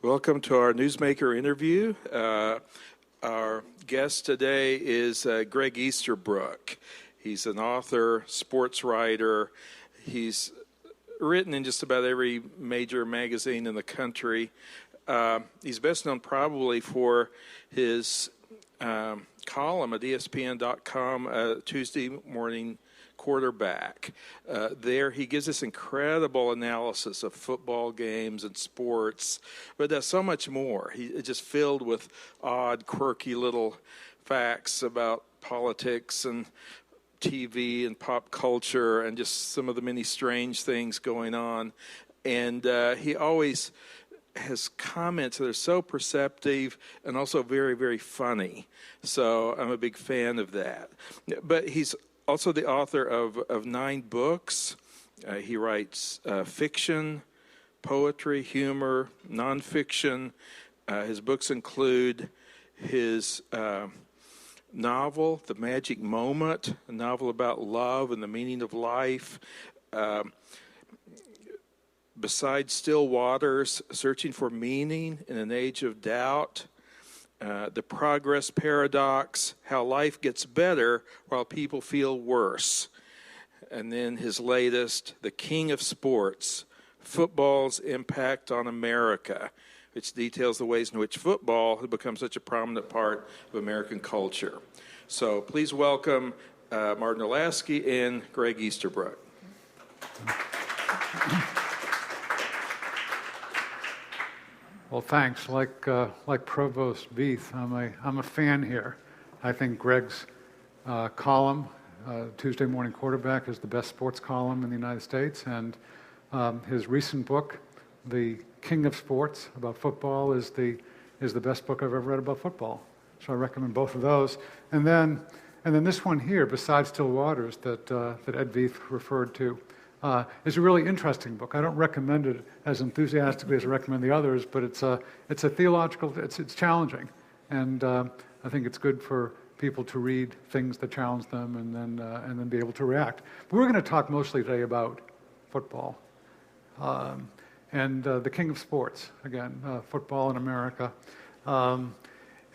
Welcome to our Newsmaker interview. Our guest today is Gregg Easterbrook. He's an author, sports writer. He's written in just about every major magazine in the country. He's best known probably for his column at ESPN.com, Tuesday morning quarterback. There he gives us incredible analysis of football games and sports, but does so much more. It's just filled with odd, quirky little facts about politics and TV and pop culture and just some of the many strange things going on. And he always has comments that are so perceptive and also very, very funny. So I'm a big fan of that. But he's also the author of 9 books. He writes fiction, poetry, humor, nonfiction. His books include his novel, The Magic Moment, a novel about love and the meaning of life. Beside Still Waters, Searching for Meaning in an Age of Doubt. The Progress Paradox, How Life Gets Better While People Feel Worse. And then his latest, The King of Sports, Football's Impact on America, which details the ways in which football has become such a prominent part of American culture. So please welcome Martin Olasky and Gregg Easterbrook. Well, thanks. Like Provost Beeth, I'm a fan here. I think Gregg's column, Tuesday Morning Quarterback, is the best sports column in the United States, and his recent book, The King of Sports, about football, is the best book I've ever read about football. So I recommend both of those. And then this one here, Beside Still Waters, that Ed Veith referred to. It's a really interesting book. I don't recommend it as enthusiastically as I recommend the others, but it's a theological. It's challenging, and I think it's good for people to read things that challenge them and then be able to react. But we're going to talk mostly today about football and the King of Sports again, football in America.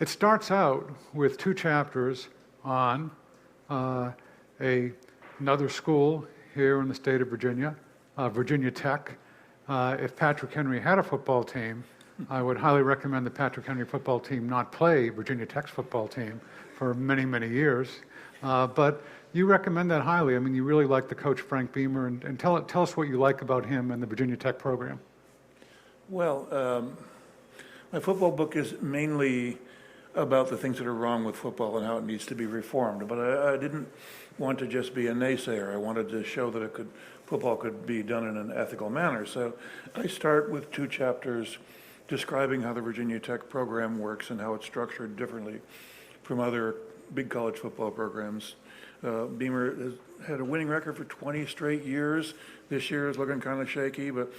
It starts out with 2 chapters on another school here in the state of Virginia, Virginia Tech. If Patrick Henry had a football team, I would highly recommend the Patrick Henry football team not play Virginia Tech's football team for many, many years. But you recommend that highly. I mean, you really like the coach Frank Beamer, and tell us what you like about him and the Virginia Tech program. Well, my football book is mainly about the things that are wrong with football and how it needs to be reformed. But I didn't want to just be a naysayer. I wanted to show that football could be done in an ethical manner. So I start with 2 chapters describing how the Virginia Tech program works and how it's structured differently from other big college football programs. Beamer has had a winning record for 20 straight years. This year is looking kind of shaky, but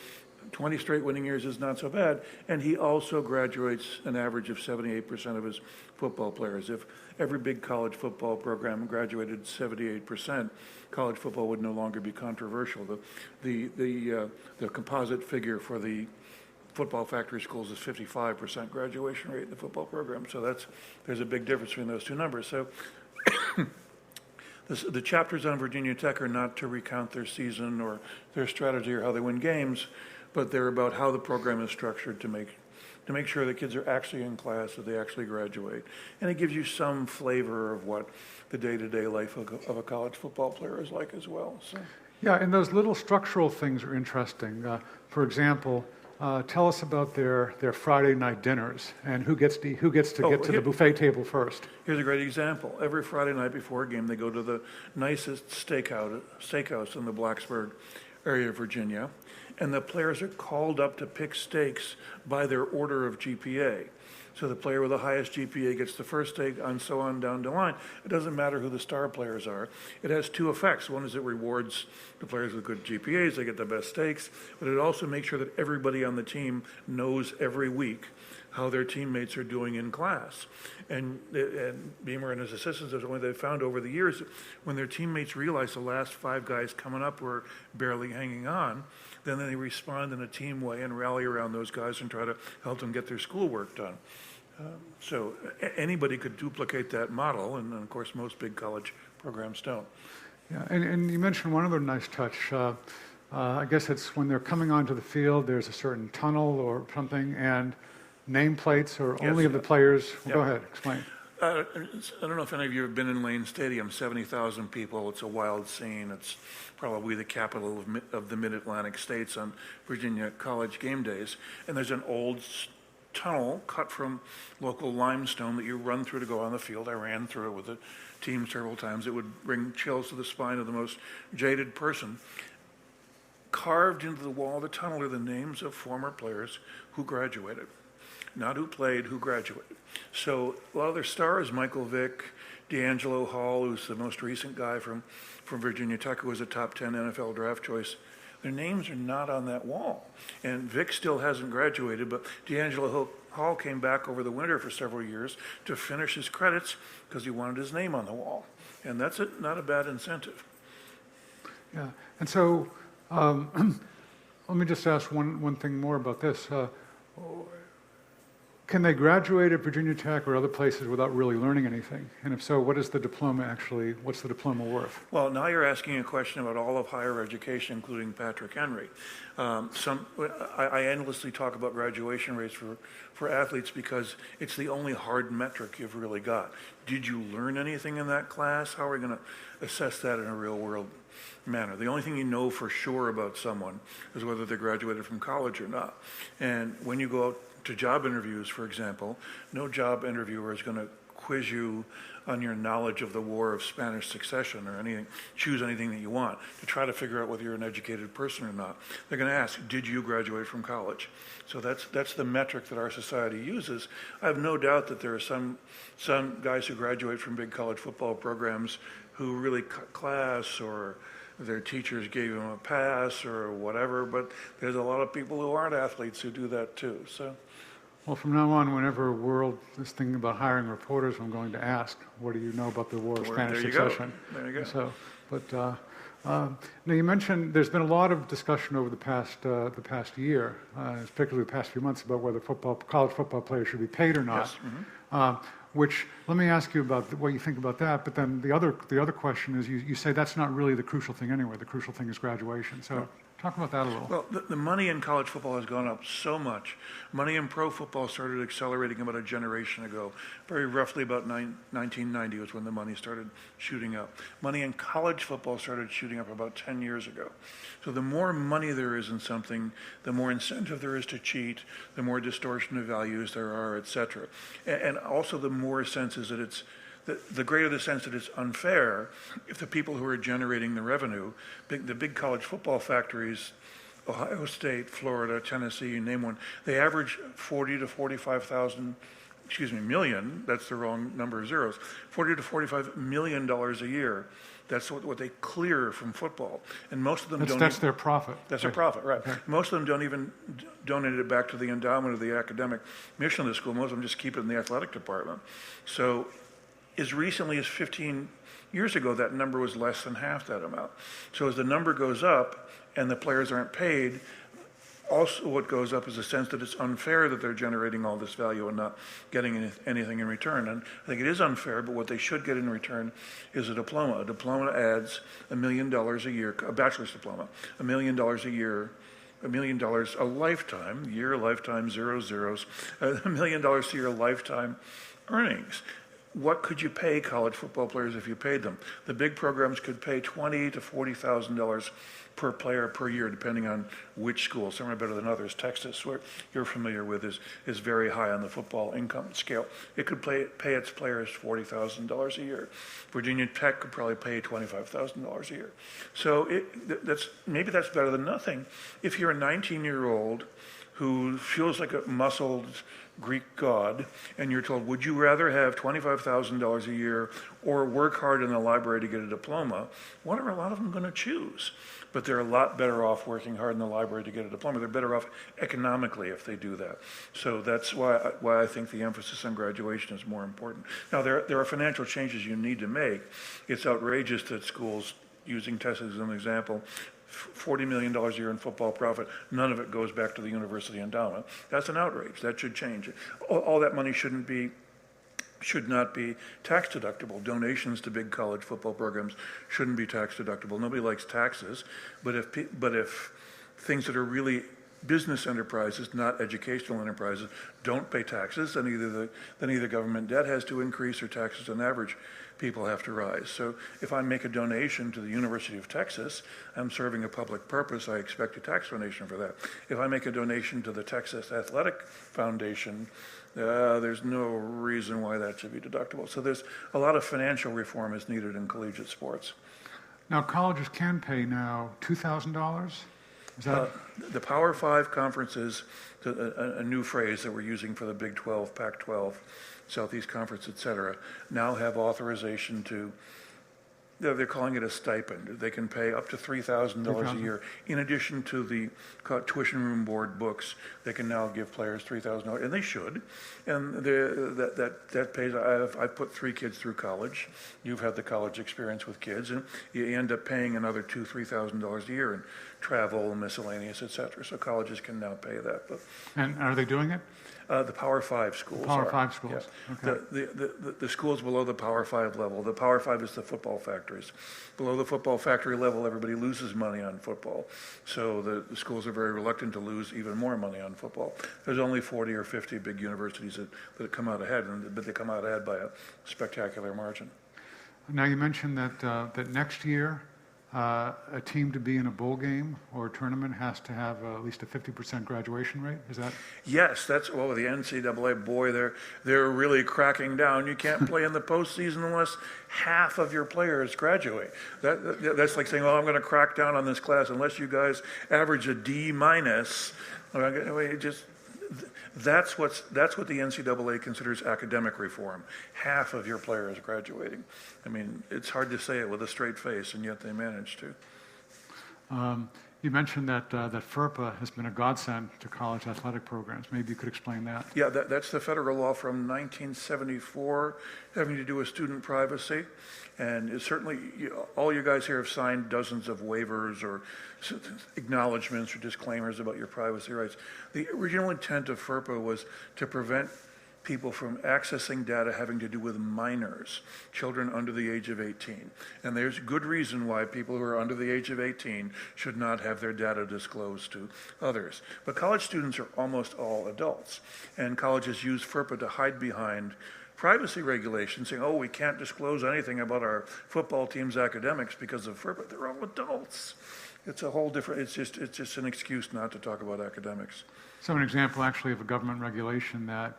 20 straight winning years is not so bad. And he also graduates an average of 78% of his football players. If every big college football program graduated 78%, college football would no longer be controversial. The composite figure for the football factory schools is 55% graduation rate in the football program. So there's a big difference between those 2 numbers. So the chapters on Virginia Tech are not to recount their season or their strategy or how they win games, but they're about how the program is structured to make sure that kids are actually in class, that they actually graduate. And it gives you some flavor of what the day-to-day life of a college football player is like as well. So. Yeah, and those little structural things are interesting. For example, tell us about their Friday night dinners and who gets to get to the buffet table first. Here's a great example. Every Friday night before a game, they go to the nicest steakhouse in the Blacksburg area of Virginia, and the players are called up to pick steaks by their order of GPA. So the player with the highest GPA gets the first steak, and so on down the line. It doesn't matter who the star players are. It has 2 effects. One is it rewards the players with good GPAs. They get the best steaks. But it also makes sure that everybody on the team knows every week how their teammates are doing in class. And Beamer and his assistants have only they found over the years, when their teammates realize the last 5 guys coming up were barely hanging on, then they respond in a team way and rally around those guys and try to help them get their schoolwork done. So anybody could duplicate that model, and of course most big college programs don't. Yeah, and you mentioned one other nice touch. I guess it's when they're coming onto the field, there's a certain tunnel or something, and nameplates are only of the players. Well, go ahead, explain. I don't know if any of you have been in Lane Stadium, 70,000 people. It's a wild scene. It's probably the capital of the Mid-Atlantic states on Virginia college game days. And there's an old tunnel cut from local limestone that you run through to go on the field. I ran through it with the team several times. It would bring chills to the spine of the most jaded person. Carved into the wall of the tunnel are the names of former players who graduated. Not who played, who graduated. So a lot of their stars, Michael Vick, D'Angelo Hall, who's the most recent guy from Virginia Tech, who was a top 10 NFL draft choice, their names are not on that wall. And Vick still hasn't graduated, but D'Angelo Hall came back over the winter for several years to finish his credits because he wanted his name on the wall. And that's not a bad incentive. Yeah, and so let me just ask one thing more about this. Can they graduate at Virginia Tech or other places without really learning anything? And if so, what is the diploma actually, what's the diploma worth? Well, now you're asking a question about all of higher education, including Patrick Henry. I endlessly talk about graduation rates for athletes because it's the only hard metric you've really got. Did you learn anything in that class? How are we going to assess that in a real world manner? The only thing you know for sure about someone is whether they graduated from college or not. And when you go out to job interviews, for example, no job interviewer is going to quiz you on your knowledge of the War of Spanish Succession or anything, choose anything that you want to try to figure out whether you're an educated person or not. They're going to ask, did you graduate from college? So that's the metric that our society uses. I have no doubt that there are some guys who graduate from big college football programs who really cut class, or their teachers gave them a pass or whatever, but there's a lot of people who aren't athletes who do that too. So. Well, from now on, whenever World is thinking about hiring reporters, I'm going to ask, what do you know about the War of Spanish Succession? There you go. So, but now you mentioned there's been a lot of discussion over the past year, particularly the past few months, about whether college football players should be paid or not. Yes. Mm-hmm. Which, let me ask you about what you think about that. But then the other question is, you say that's not really the crucial thing anyway. The crucial thing is graduation. So. Talk about that a little. Well, the money in college football has gone up so much. Money in pro football started accelerating about a generation ago. Very roughly about 1990 was when the money started shooting up. Money in college football started shooting up about 10 years ago. So the more money there is in something, the more incentive there is to cheat, the more distortion of values there are, et cetera. And also the more senses that it's the greater the sense that it's unfair if the people who are generating the revenue, the big college football factories, Ohio State, Florida, Tennessee, you name one, they average 40 to 45,000, million, that's the wrong number of zeros, $40 to $45 million a year. That's what they clear from football. And most of them That's their profit. That's their profit, right. Okay. Most of them don't even donate it back to the endowment of the academic mission of the school. Most of them just keep it in the athletic department. So as recently as 15 years ago, that number was less than half that amount. So as the number goes up and the players aren't paid, also what goes up is a sense that it's unfair that they're generating all this value and not getting anything in return. And I think it is unfair, but what they should get in return is a diploma. A diploma adds $1 million a year, a bachelor's diploma, $1 million a year, $1 million a lifetime, year, lifetime, zero zeros, $1 million to your lifetime earnings. What could you pay college football players if you paid them? The big programs could pay $20,000 to $40,000 per player per year, depending on which school. Some are better than others. Texas, where you're familiar with, is very high on the football income scale. It could pay its players $40,000 a year. Virginia Tech could probably pay $25,000 a year. So maybe that's better than nothing. If you're a 19-year-old who feels like a muscled Greek god, and you're told, would you rather have $25,000 a year or work hard in the library to get a diploma? What are a lot of them going to choose? But they're a lot better off working hard in the library to get a diploma. They're better off economically if they do that. So that's why I think the emphasis on graduation is more important. Now, there are financial changes you need to make. It's outrageous that schools, using Texas as an example, $40 million a year in football profit, none of it goes back to the university endowment. That's an outrage. That should change. All that money should not be tax deductible. Donations to big college football programs shouldn't be tax deductible. Nobody likes taxes, but if things that are really business enterprises, not educational enterprises, don't pay taxes, then either government debt has to increase or taxes on average people have to rise. So if I make a donation to the University of Texas, I'm serving a public purpose. I expect a tax donation for that. If I make a donation to the Texas Athletic Foundation, there's no reason why that should be deductible. So there's a lot of financial reform is needed in collegiate sports. Now, colleges can pay now $2,000? Is that the Power Five conferences, a new phrase that we're using for the Big 12, Pac-12, Southeast Conference, et cetera, now have authorization to, they're calling it a stipend. They can pay up to $3,000 a year. In addition to the tuition room board books, they can now give players $3,000, and they should. And that pays. I've put 3 kids through college. You've had the college experience with kids, and you end up paying another $2,000-3,000 a year in travel, miscellaneous, et cetera. So colleges can now pay that. But and are they doing it? The Power Five schools. Power Five schools. Yeah. Okay. The schools below the Power Five level. The Power Five is the football factories. Below the football factory level, everybody loses money on football. So the schools are very reluctant to lose even more money on football. There's only 40 or 50 big universities that come out ahead, but they come out ahead by a spectacular margin. Now, you mentioned that next year, a team to be in a bowl game or a tournament has to have at least a 50% graduation rate? Is that? Yes, the NCAA, boy, they're really cracking down. You can't play in the postseason unless half of your players graduate. That's like saying, I'm going to crack down on this class unless you guys average a D minus. That's what the NCAA considers academic reform. Half of your players graduating. I mean, it's hard to say it with a straight face, and yet they manage to. You mentioned that FERPA has been a godsend to college athletic programs. Maybe you could explain that. Yeah, that's the federal law from 1974 having to do with student privacy. And it's certainly, all you guys here have signed dozens of waivers or acknowledgments or disclaimers about your privacy rights. The original intent of FERPA was to prevent people from accessing data having to do with minors, children under the age of 18. And there's good reason why people who are under the age of 18 should not have their data disclosed to others. But college students are almost all adults, and colleges use FERPA to hide behind privacy regulations, saying, we can't disclose anything about our football team's academics because of FERPA. They're all adults. It's a whole different, it's just an excuse not to talk about academics. So an example actually of a government regulation that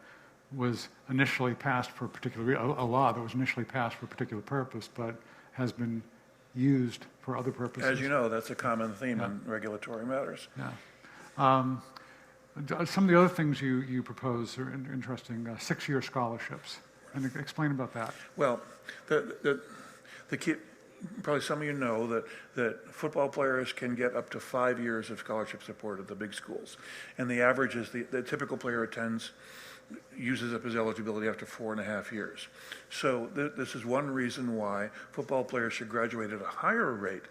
was initially passed for a law that was initially passed for a particular purpose, but has been used for other purposes. As you know, that's a common theme in regulatory matters. Yeah. Some of the other things you propose are interesting. 6-year scholarships, and explain about that. Well, the key, probably some of you know that football players can get up to 5 years of scholarship support at the big schools, and the average is the typical player uses up his eligibility after 4.5 years. So this is one reason why football players should graduate at a higher rate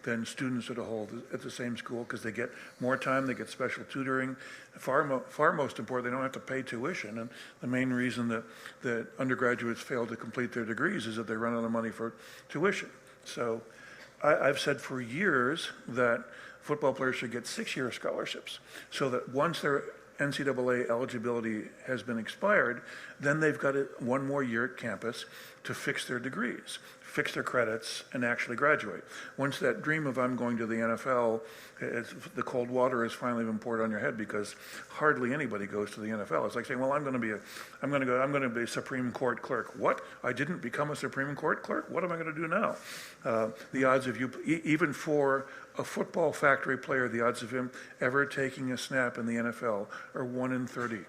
than students at a whole at the same school, because they get more time, they get special tutoring. Far most important, they don't have to pay tuition. And the main reason that undergraduates fail to complete their degrees is that they run out of money for tuition. So I've said for years that football players should get 6-year scholarships, so that once their NCAA eligibility has been expired, then they've got one more year at campus to fix their degrees, fix their credits, and actually graduate. Once that dream of I'm going to the NFL, the cold water has finally been poured on your head, because hardly anybody goes to the NFL. It's like saying, well, I'm going to be a Supreme Court clerk. What? I didn't become a Supreme Court clerk? What am I going to do now? The odds of you, even for a football factory player, the odds of him ever taking a snap in the NFL are 1 in 30.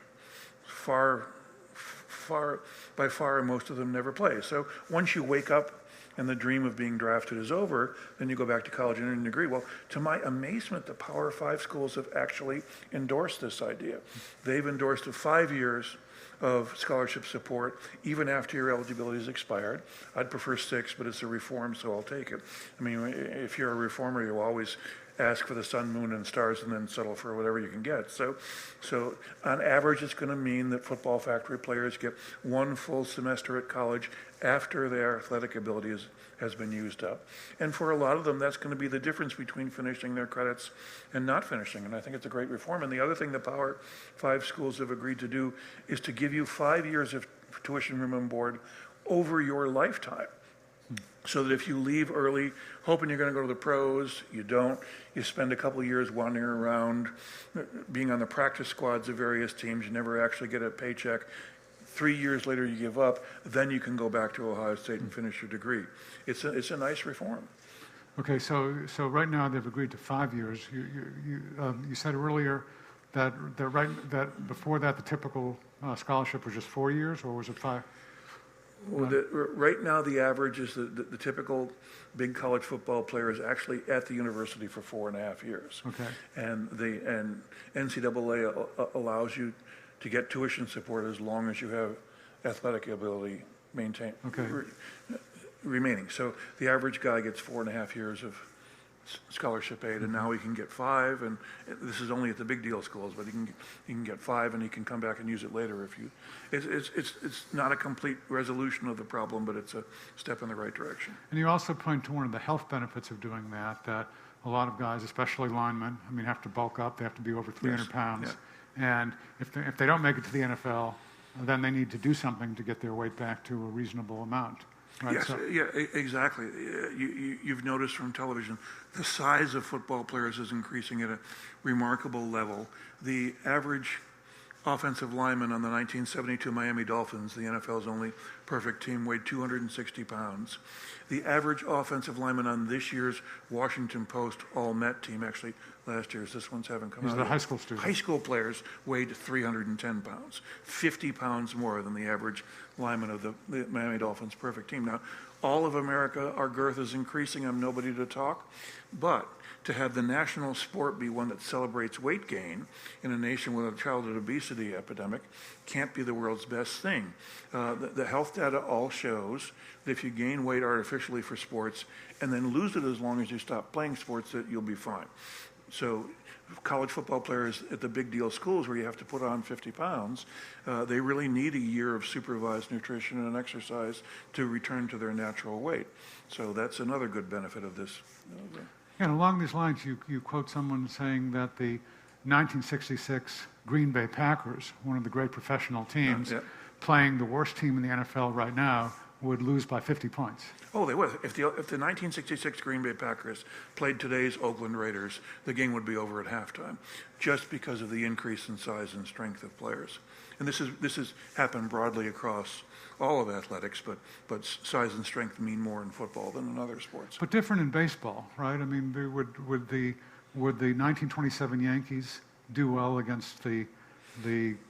by far, most of them never play. So once you wake up and the dream of being drafted is over, then you go back to college and earn a degree. Well, to my amazement, the Power 5 schools have actually endorsed this idea. They've endorsed 5 years of scholarship support, even after your eligibility is expired. I'd prefer 6, but it's a reform, so I'll take it. I mean, if you're a reformer, you'll always ask for the sun, moon, and stars, and then settle for whatever you can get. So on average, it's going to mean that football factory players get 1 full semester at college after their athletic ability has been used up. And for a lot of them, that's going to be the difference between finishing their credits and not finishing. And I think it's a great reform. And the other thing the Power 5 schools have agreed to do is to give you 5 years of tuition, room, and board over your lifetime. So that if you leave early, hoping you're going to go to the pros, you don't. You spend a couple of years wandering around, being on the practice squads of various teams. You never actually get a paycheck. 3 years later, you give up. Then you can go back to Ohio State and finish your degree. It's a nice reform. Okay, so right now they've agreed to 5 years. You said earlier that before that the typical scholarship was just 4 years, or was it 5? Well, right now, the average is the typical big college football player is actually at the university for 4.5 years. Okay. And NCAA allows you to get tuition support as long as you have athletic ability remaining. So the average guy gets 4.5 years of scholarship aid, and now he can get 5, and this is only at the big deal schools, but he can get 5, and he can come back and use it later if you. It's not a complete resolution of the problem, but it's a step in the right direction. And you also point to one of the health benefits of doing that a lot of guys, especially linemen, have to bulk up. They have to be over 300 pounds, and if they don't make it to the NFL, then they need to do something to get their weight back to a reasonable amount. Right, yes, exactly. You've noticed from television, the size of football players is increasing at a remarkable level. The average offensive lineman on the 1972 Miami Dolphins, the NFL's only perfect team, weighed 260 pounds. The average offensive lineman on this year's Washington Post All-Met team, actually last year's, this one's haven't come out. These are the high school students. High school players weighed 310 pounds, 50 pounds more than the average lineman of the Miami Dolphins perfect team. Now, all of America, our girth is increasing. I'm nobody to talk. But to have the national sport be one that celebrates weight gain in a nation with a childhood obesity epidemic can't be the world's best thing. The health data all shows that if you gain weight artificially for sports and then lose it as long as you stop playing sports, that you'll be fine. So college football players at the big deal schools where you have to put on 50 pounds, they really need a year of supervised nutrition and exercise to return to their natural weight. So that's another good benefit of this. And along these lines, you quote someone saying that the 1966 Green Bay Packers, one of the great professional teams, playing the worst team in the NFL right now, would lose by 50 points. Oh, they would. If the 1966 Green Bay Packers played today's Oakland Raiders, the game would be over at halftime, just because of the increase in size and strength of players. And this has happened broadly across all of athletics, but size and strength mean more in football than in other sports. But different in baseball, right? I mean, would the 1927 Yankees do well against the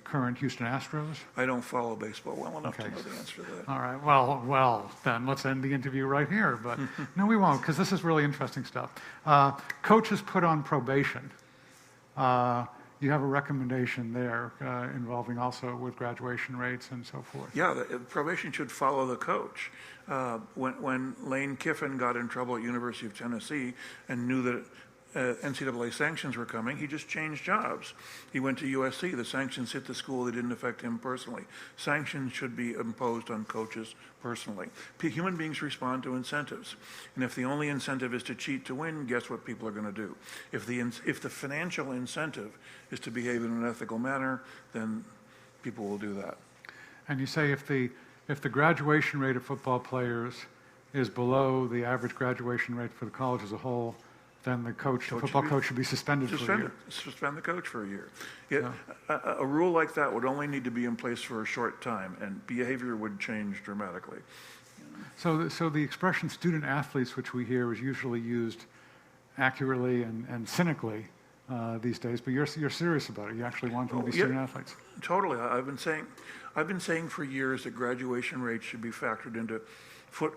current Houston Astros? I don't follow baseball well enough to know the answer to that. All right. Well, then let's end the interview right here. But no, we won't, because this is really interesting stuff. Coaches put on probation. You have a recommendation there involving also with graduation rates and so forth. Yeah, the probation should follow the coach. When Lane Kiffin got in trouble at University of Tennessee and knew that NCAA sanctions were coming, he just changed jobs. He went to USC. The sanctions hit the school. They didn't affect him personally. Sanctions should be imposed on coaches personally. Human beings respond to incentives. And if the only incentive is to cheat to win, guess what people are going to do? If the financial incentive is to behave in an ethical manner, then people will do that. And you say if the graduation rate of football players is below the average graduation rate for the college as a whole, then the football coach should be suspended for a year. Suspend the coach for a year. A rule like that would only need to be in place for a short time, and behavior would change dramatically. So the expression student athletes, which we hear, is usually used accurately and cynically these days, but you're serious about it. You actually want them to be student athletes. Totally. I've been saying for years that graduation rates should be factored into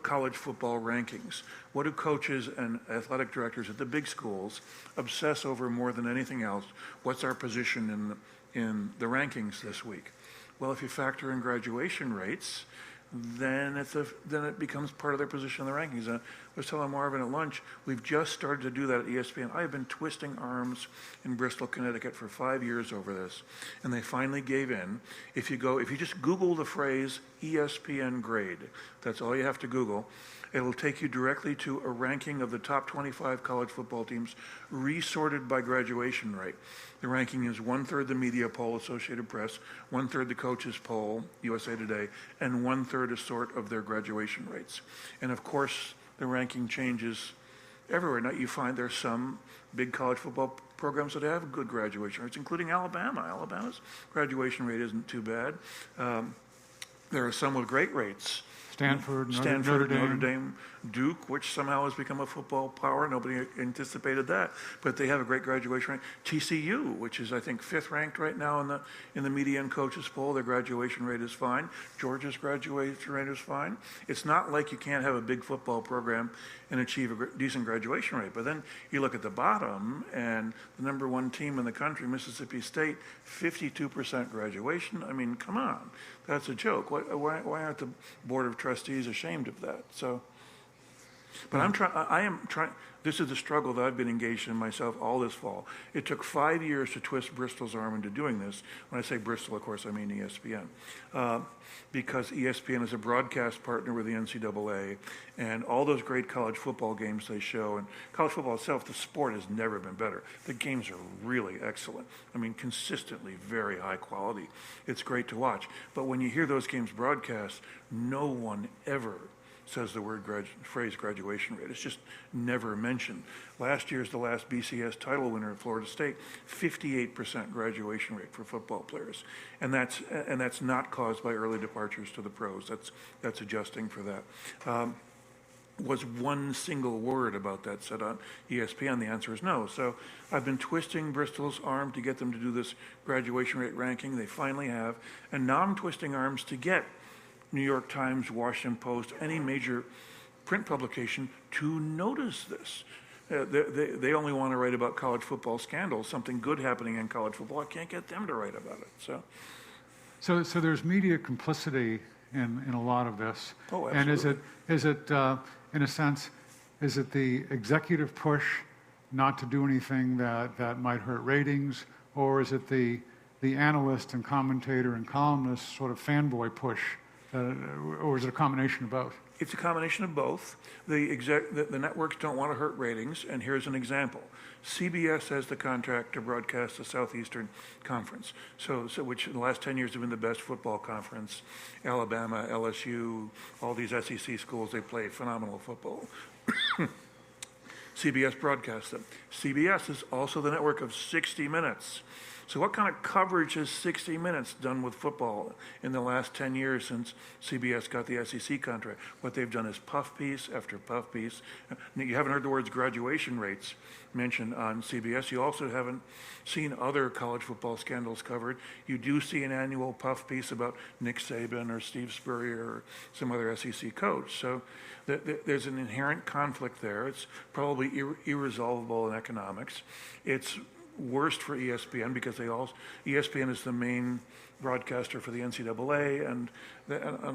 college football rankings. What do coaches and athletic directors at the big schools obsess over more than anything else? What's our position in the rankings this week? Well, if you factor in graduation rates, then it becomes part of their position in the rankings. I was telling Marvin at lunch, we've just started to do that at ESPN. I've been twisting arms in Bristol, Connecticut for 5 years over this, and they finally gave in. If you just Google the phrase ESPN grade, that's all you have to Google, it'll take you directly to a ranking of the top 25 college football teams resorted by graduation rate. The ranking is 1/3 the media poll, Associated Press, 1/3 the coaches poll, USA Today, and 1/3 a sort of their graduation rates. And of course, the ranking changes everywhere. Now you find there's some big college football programs that have good graduation rates, including Alabama. Alabama's graduation rate isn't too bad. There are some with great rates. Stanford, Notre Dame, Duke, which somehow has become a football power. Nobody anticipated that, but they have a great graduation rate. TCU, which is I think 5th ranked right now in the media and coaches poll, their graduation rate is fine. Georgia's graduation rate is fine. It's not like you can't have a big football program and achieve a decent graduation rate. But then you look at the bottom, and the number 1 team in the country, Mississippi State, 52% graduation. I mean, come on, that's a joke. Why aren't the Board of Trustees ashamed of that? So, but I am trying. This is the struggle that I've been engaged in myself all this fall. It took 5 years to twist Bristol's arm into doing this. When I say Bristol, of course, I mean ESPN. Because ESPN is a broadcast partner with the NCAA, and all those great college football games they show, and college football itself, the sport has never been better. The games are really excellent. I mean, consistently very high quality. It's great to watch. But when you hear those games broadcast, no one ever says the phrase graduation rate. It's just never mentioned. Last year's the last BCS title winner at Florida State, 58% graduation rate for football players, and that's not caused by early departures to the pros. That's adjusting for that. Was one single word about that said on ESPN? The answer is no. So I've been twisting Bristol's arm to get them to do this graduation rate ranking. They finally have, and now I'm twisting arms to get New York Times, Washington Post, any major print publication to notice this. They only want to write about college football scandals, something good happening in college football. I can't get them to write about it. So there's media complicity in a lot of this. Oh, absolutely. And is it in a sense, is it the executive push not to do anything that might hurt ratings, or is it the analyst and commentator and columnist sort of fanboy push? Or is it a combination of both? It's a combination of both. The networks don't want to hurt ratings, and here's an example. CBS has the contract to broadcast the Southeastern Conference, so which in the last 10 years have been the best football conference. Alabama, LSU, all these SEC schools, they play phenomenal football. CBS broadcasts them. CBS is also the network of 60 Minutes. So what kind of coverage has 60 Minutes done with football in the last 10 years since CBS got the SEC contract? What they've done is puff piece after puff piece. You haven't heard the words graduation rates mentioned on CBS. You also haven't seen other college football scandals covered. You do see an annual puff piece about Nick Saban or Steve Spurrier or some other SEC coach. So there's an inherent conflict there. It's probably irresolvable in economics. It's worst for ESPN because ESPN is the main broadcaster for the NCAA, and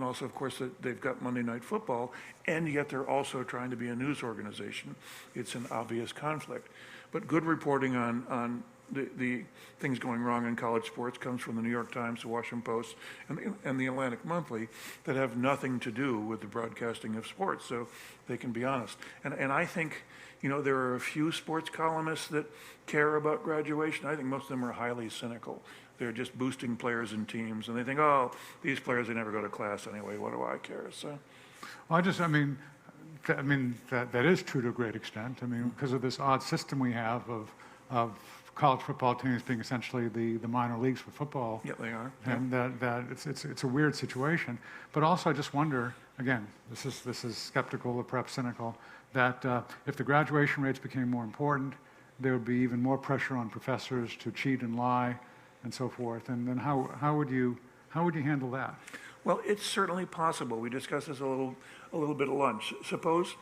also, of course, they've got Monday Night Football, and yet they're also trying to be a news organization. It's an obvious conflict. But good reporting on the things going wrong in college sports comes from the New York Times, the Washington Post, and the Atlantic Monthly that have nothing to do with the broadcasting of sports, so they can be honest. And I think, there are a few sports columnists that care about graduation. I think most of them are highly cynical. They're just boosting players and teams, and they think, oh, these players, they never go to class anyway. What do I care? So, well, that is true to a great extent. Because of this odd system we have of college football teams being essentially the minor leagues for football. Yeah, they are. And that it's a weird situation. But also, I just wonder, again, this is skeptical or perhaps cynical, that if the graduation rates became more important, there would be even more pressure on professors to cheat and lie and so forth. And then how would you handle that? Well, it's certainly possible. We discussed this a little bit at lunch. Suppose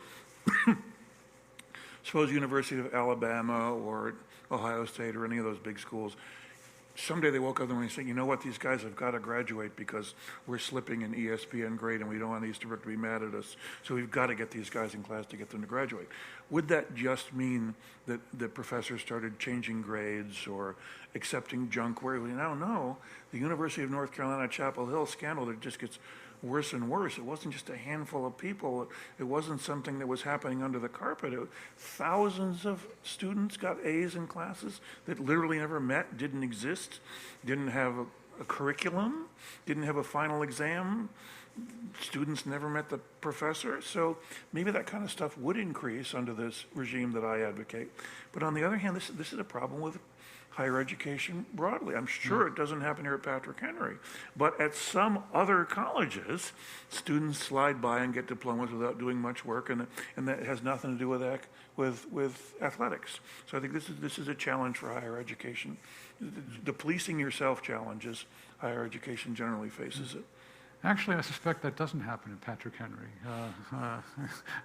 University of Alabama or Ohio State or any of those big schools, someday they woke up and they say, you know what, these guys have got to graduate because we're slipping in ESPN grade and we don't want Easterbrook to be mad at us. So we've got to get these guys in class to get them to graduate. Would that just mean that the professors started changing grades or accepting junk? Where we now know the University of North Carolina Chapel Hill scandal that just gets worse and worse. It wasn't just a handful of people. It wasn't something that was happening under the carpet. Thousands of students got A's in classes that literally never met, didn't exist, didn't have a curriculum, didn't have a final exam. Students never met the professor. So maybe that kind of stuff would increase under this regime that I advocate. But on the other hand, this is a problem with higher education broadly. I'm sure it doesn't happen here at Patrick Henry, but at some other colleges, students slide by and get diplomas without doing much work, and that has nothing to do with athletics. So I think this is a challenge for higher education. The policing yourself challenges higher education generally faces it. Actually, I suspect that doesn't happen in Patrick Henry. I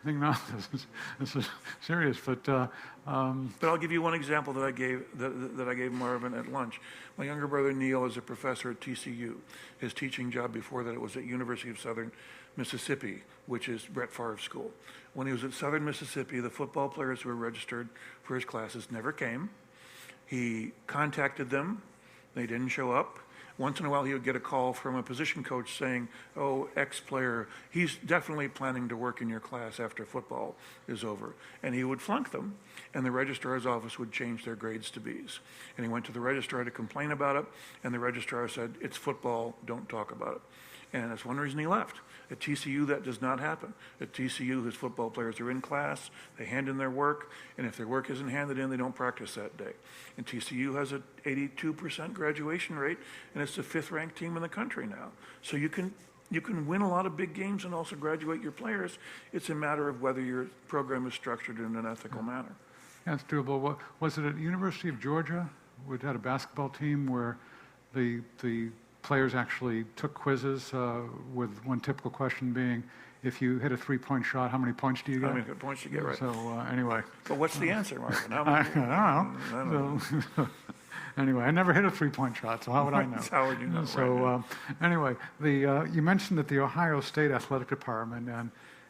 think not. This is serious, but I'll give you one example that I gave Marvin at lunch. My younger brother Neil is a professor at TCU. His teaching job before that was at University of Southern Mississippi, which is Brett Favre's school. When he was at Southern Mississippi, the football players who were registered for his classes never came. He contacted them. They didn't show up. Once in a while, he would get a call from a position coach saying, oh, X player, he's definitely planning to work in your class after football is over. And he would flunk them, and the registrar's office would change their grades to B's. And he went to the registrar to complain about it, and the registrar said, it's football, don't talk about it. And that's one reason he left. At TCU, that does not happen. At TCU, his football players are in class, they hand in their work, and if their work isn't handed in, they don't practice that day. And TCU has an 82% graduation rate, and it's the 5th-ranked team in the country now. So you can win a lot of big games and also graduate your players. It's a matter of whether your program is structured in an ethical manner. Yeah, it's doable. Was it at University of Georgia? We had a basketball team where the players actually took quizzes with one typical question being, if you hit a three-point shot, how many points do you get? How many points do you get, right? So anyway. But what's the answer, Marvin? I don't know. So, anyway, I never hit a three-point shot, so how would I know? How would you know? So anyway, you mentioned that the Ohio State Athletic Department,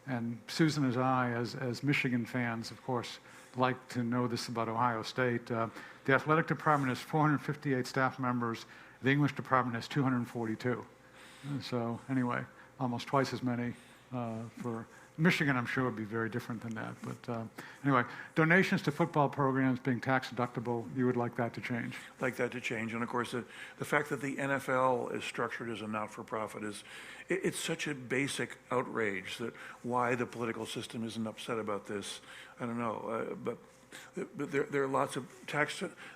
and Susan as I, as Michigan fans, of course, like to know this about Ohio State. The athletic department has 458 staff members. The English department has 242. So anyway, almost twice as many for Michigan. I'm sure would be very different than that. But anyway, donations to football programs being tax deductible, you would like that to change? Like that to change. And of course, the fact that the NFL is structured as a not-for-profit it's such a basic outrage that why the political system isn't upset about this, I don't know. But there are lots of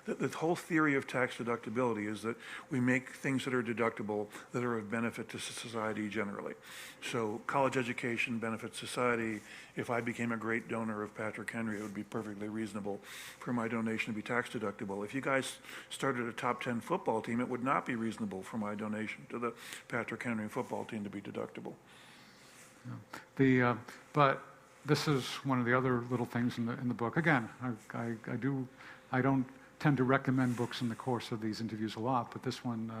the whole theory of tax deductibility is that we make things that are deductible that are of benefit to society generally. So college education benefits society. If I became a great donor of Patrick Henry, it would be perfectly reasonable for my donation to be tax deductible. If you guys started a top 10 football team, it would not be reasonable for my donation to the Patrick Henry football team to be deductible. But this is one of the other little things in the book. Again, I don't tend to recommend books in the course of these interviews a lot, but this one,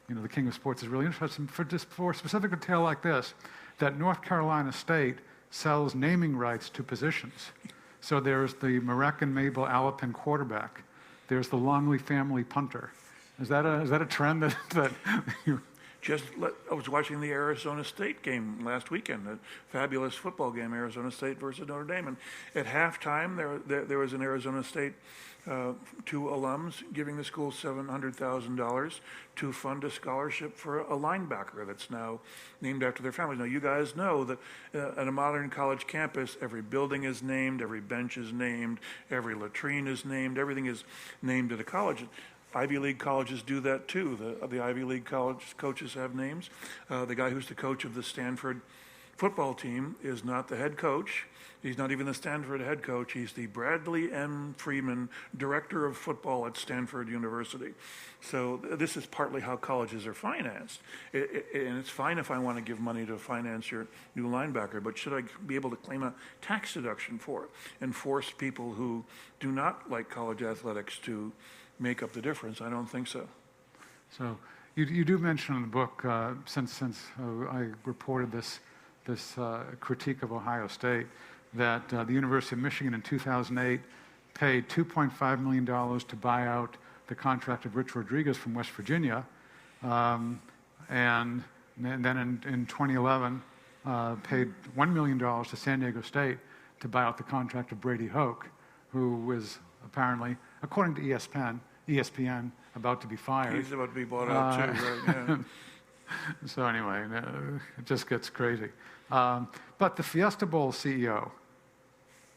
The King of Sports, is really interesting for a specific detail like this, that North Carolina State sells naming rights to positions. So there's the Marek and Mabel Alapin quarterback. There's the Longley family punter. Is that a trend that you? I was watching the Arizona State game last weekend, a fabulous football game, Arizona State versus Notre Dame. And at halftime, there was an Arizona State, two alums giving the school $700,000 to fund a scholarship for a linebacker that's now named after their families. Now, you guys know that at a modern college campus, every building is named, every bench is named, every latrine is named, everything is named at a college. Ivy League colleges do that too. The Ivy League college coaches have names. The guy who's the coach of the Stanford football team is not the head coach. He's not even the Stanford head coach. He's the Bradley M. Freeman Director of Football at Stanford University. So this is partly how colleges are financed. And it's fine if I want to give money to finance your new linebacker, but should I be able to claim a tax deduction for it and force people who do not like college athletics to make up the difference? I don't think so. So you do mention in the book, since I reported this critique of Ohio State, that the University of Michigan in 2008 paid $2.5 million to buy out the contract of Rich Rodriguez from West Virginia, and then in 2011 paid $1 million to San Diego State to buy out the contract of Brady Hoke, who was apparently, according to ESPN, about to be fired. He's about to be bought out too, right? Yeah. So anyway, it just gets crazy. But the Fiesta Bowl CEO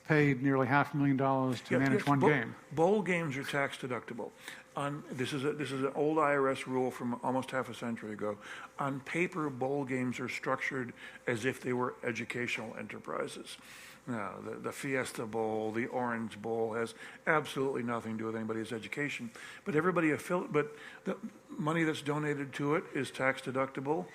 paid nearly $500,000 to manage one game. Bowl games are tax deductible. This is an old IRS rule from almost half a century ago. On paper, bowl games are structured as if they were educational enterprises. Now, the Fiesta Bowl, the Orange Bowl has absolutely nothing to do with anybody's education. But but the money that's donated to it is tax deductible.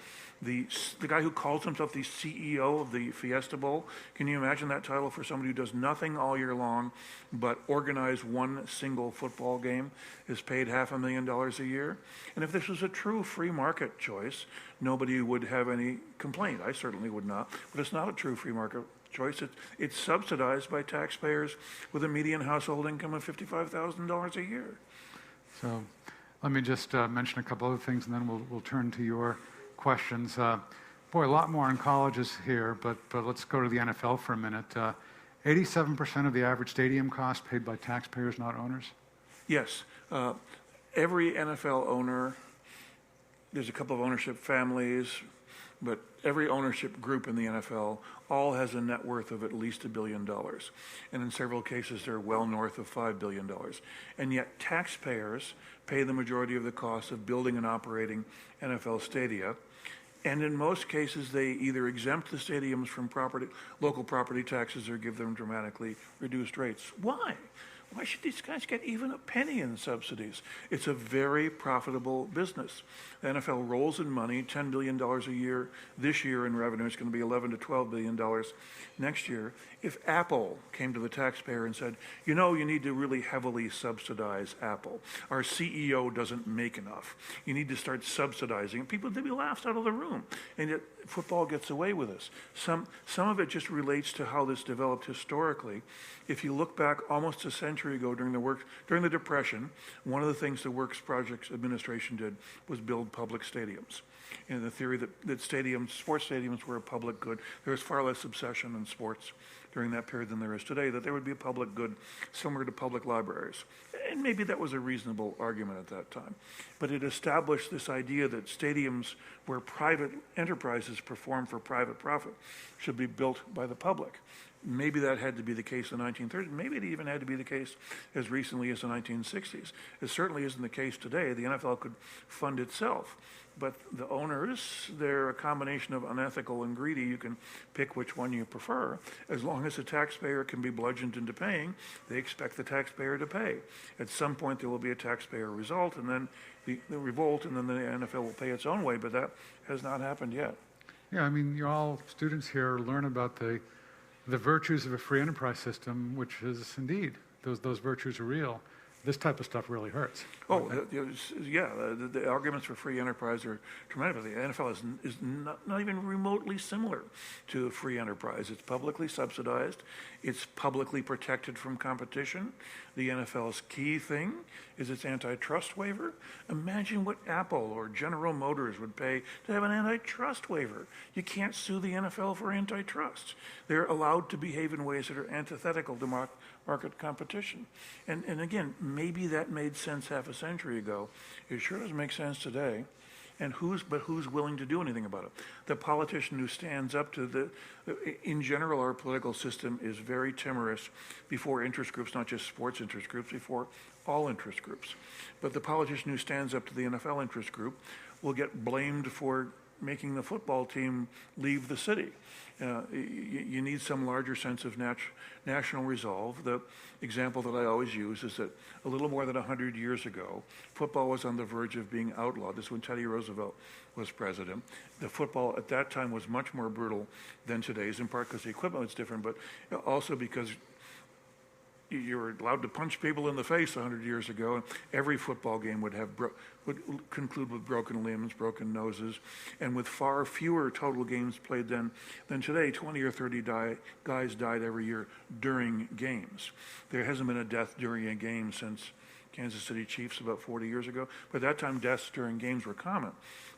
The guy who calls himself the CEO of the Fiesta Bowl, can you imagine that title for somebody who does nothing all year long but organize one single football game, is paid $500,000 a year? And if this was a true free market choice, nobody would have any complaint. I certainly would not. But it's not a true free market choice. It's subsidized by taxpayers with a median household income of $55,000 a year. So let me just mention a couple other things, and then we'll turn to your questions. Boy, a lot more on colleges here, but let's go to the NFL for a minute. 87% of the average stadium cost paid by taxpayers, not owners? Yes. Every NFL owner, there's a couple of ownership families, but every ownership group in the NFL all has a net worth of at least $1 billion. And in several cases, they're well north of $5 billion. And yet taxpayers pay the majority of the cost of building and operating NFL stadia. And in most cases, they either exempt the stadiums from local property taxes or give them dramatically reduced rates. Why? Why should these guys get even a penny in subsidies? It's a very profitable business. The NFL rolls in money, $10 billion a year this year in revenue. It's going to be $11 to $12 billion next year. If Apple came to the taxpayer and said, you need to really heavily subsidize Apple. Our CEO doesn't make enough. You need to start subsidizing. People, they'd be laughed out of the room. And yet football gets away with this. Some of it just relates to how this developed historically. If you look back almost a century ago during the Depression, one of the things the Works Projects Administration did was build public stadiums. And the theory that sports stadiums were a public good, there was far less obsession in sports during that period than there is today, that there would be a public good similar to public libraries. And maybe that was a reasonable argument at that time. But it established this idea that stadiums where private enterprises perform for private profit should be built by the public. Maybe that had to be the case in the 1930s. Maybe it even had to be the case as recently as the 1960s. It certainly isn't the case today. The NFL could fund itself. But the owners, they're a combination of unethical and greedy. You can pick which one you prefer. As long as the taxpayer can be bludgeoned into paying, they expect the taxpayer to pay. At some point, there will be a taxpayer result, and then the revolt, and then the NFL will pay its own way. But that has not happened yet. Yeah, I mean, you all students here learn about the virtues of a free enterprise system, which is indeed, those virtues are real. This type of stuff really hurts. Oh, yeah, the arguments for free enterprise are tremendous. The NFL is not even remotely similar to free enterprise. It's publicly subsidized. It's publicly protected from competition. The NFL's key thing is its antitrust waiver. Imagine what Apple or General Motors would pay to have an antitrust waiver. You can't sue the NFL for antitrust. They're allowed to behave in ways that are antithetical to market competition. And again, maybe that made sense half a century ago. It sure doesn't make sense today. And who's willing to do anything about it? The politician who stands up to in general, our political system is very timorous before interest groups, not just sports interest groups, before all interest groups. But the politician who stands up to the NFL interest group will get blamed for making the football team leave the city. You need some larger sense of national resolve. The example that I always use is that a little more than 100 years ago, football was on the verge of being outlawed. This is when Teddy Roosevelt was president. The football at that time was much more brutal than today's, in part because the equipment was different, but also because you were allowed to punch people in the face 100 years ago, and every football game would conclude with broken limbs, broken noses, and with far fewer total games played than today. 20 or 30 guys died every year during games. There hasn't been a death during a game since Kansas City Chiefs about 40 years ago, but at that time deaths during games were common.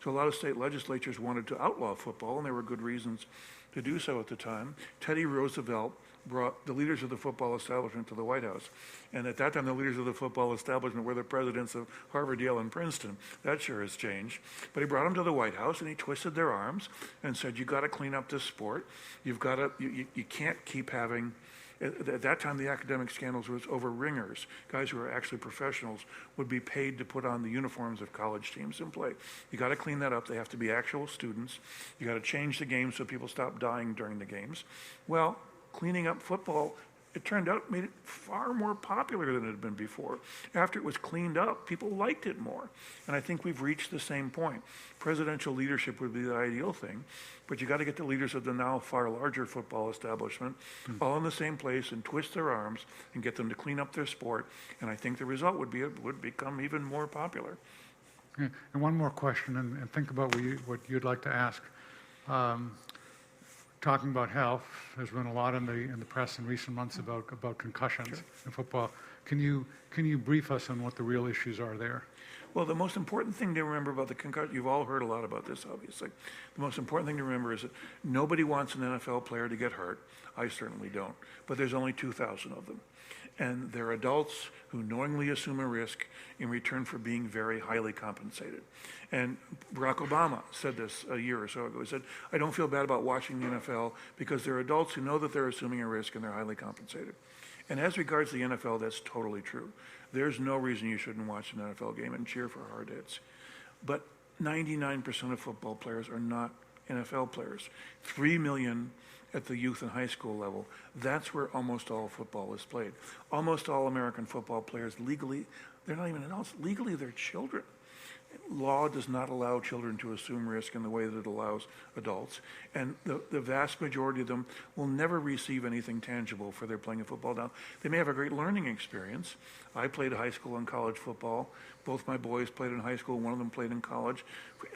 So a lot of state legislatures wanted to outlaw football, and there were good reasons to do so at the time. Teddy Roosevelt brought the leaders of the football establishment to the White House. And at that time, the leaders of the football establishment were the presidents of Harvard, Yale, and Princeton. That sure has changed. But he brought them to the White House, and he twisted their arms and said, you got to clean up this sport. You can't keep having... At that time, the academic scandals was over ringers. Guys who are actually professionals would be paid to put on the uniforms of college teams and play. You got to clean that up. They have to be actual students. You got to change the game so people stop dying during the games. Well, cleaning up football, it turned out, made it far more popular than it had been before. After it was cleaned up, people liked it more. And I think we've reached the same point. Presidential leadership would be the ideal thing, but you got to get the leaders of the now far larger football establishment all in the same place and twist their arms and get them to clean up their sport. And I think the result would be it would become even more popular. Okay. And one more question, and think about what you'd like to ask. Talking about health, there's been a lot in the press in recent months about concussions in football. Can you brief us on what the real issues are there? Well, the most important thing to remember about the concussion, you've all heard a lot about this, obviously. The most important thing to remember is that nobody wants an NFL player to get hurt. I certainly don't. But there's only 2,000 of them. And they're adults who knowingly assume a risk in return for being very highly compensated. And Barack Obama said this a year or so ago. He said, I don't feel bad about watching the NFL because they're adults who know that they're assuming a risk and they're highly compensated. And as regards the NFL, that's totally true. There's no reason you shouldn't watch an NFL game and cheer for hard hits. But 99% of football players are not NFL players. 3 million at the youth and high school level. That's where almost all football is played. Almost all American football players legally, they're not even adults. Legally, they're children. Law does not allow children to assume risk in the way that it allows adults. And the vast majority of them will never receive anything tangible for their playing of football. Now, they may have a great learning experience. I played high school and college football. Both my boys played in high school. One of them played in college.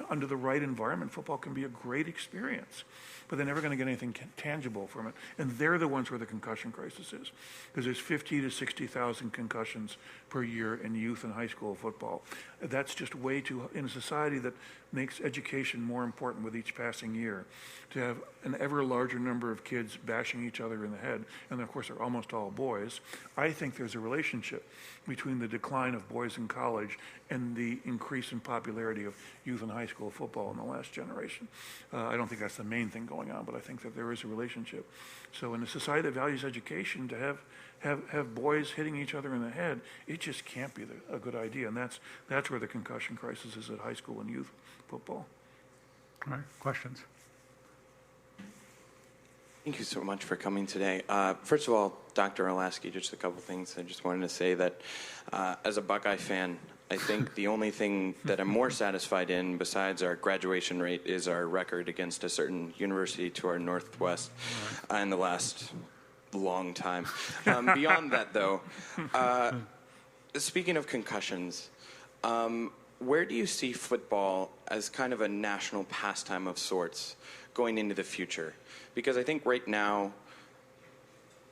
Under the right environment, football can be a great experience. But they're never going to get anything tangible from it. And they're the ones where the concussion crisis is. Because there's 50 to 60,000 concussions per year in youth and high school football. That's just way too, in a society that makes education more important with each passing year, to have an ever larger number of kids bashing each other in the head, and of course they're almost all boys. I think there's a relationship between the decline of boys in college and the increase in popularity of youth and high school football in the last generation. I don't think that's the main thing going on, but I think that there is a relationship. So in a society that values education, to have boys hitting each other in the head, it just can't be a good idea. And that's where the concussion crisis is at high school and youth football. All right, questions? Thank you so much for coming today. First of all, Dr. Olaski, just a couple things. I just wanted to say that as a Buckeye fan, I think the only thing that I'm more satisfied in besides our graduation rate is our record against a certain university to our northwest in the last long time. Beyond that, though, speaking of concussions, where do you see football as kind of a national pastime of sorts going into the future? Because I think right now